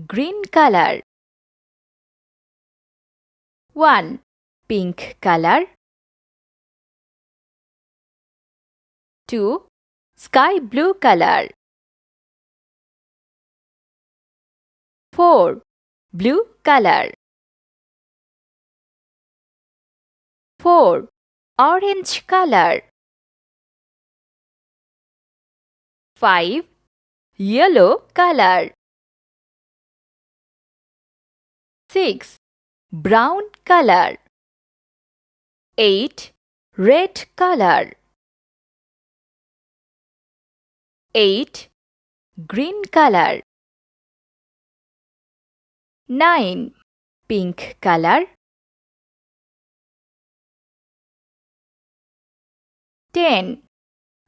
green color. 1. Pink color. 2. Sky blue color. 4. Blue color. 4. Orange color. 5. Yellow color. 6. Brown color. 8. Red color. 8. Green color. 9. Pink color. 10.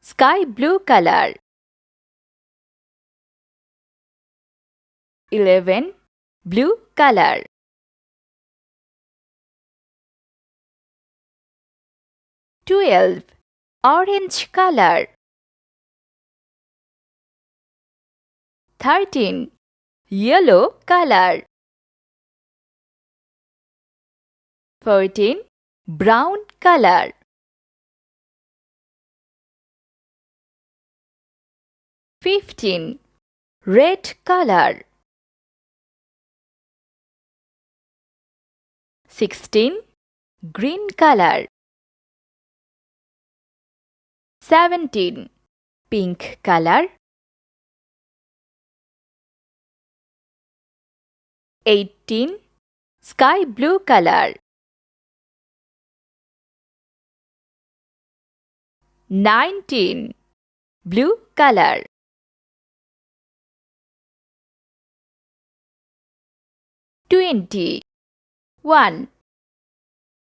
Sky blue color. 11. Blue color. 12. Orange color. 13. Yellow color. 14. Brown color. 15. Red color. 16. Green color. 17. Pink color. 18. Sky blue color. 19. Blue color. 20. 1,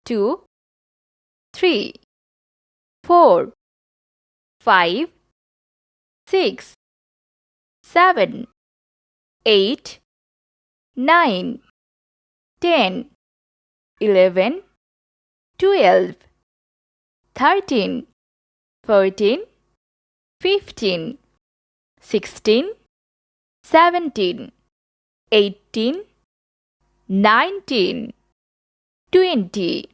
2, 3, 4, 5, 6, 7, 8, 9, 10, 11, 12, 13, 14, 15, 16, 17, 18, 19, 20.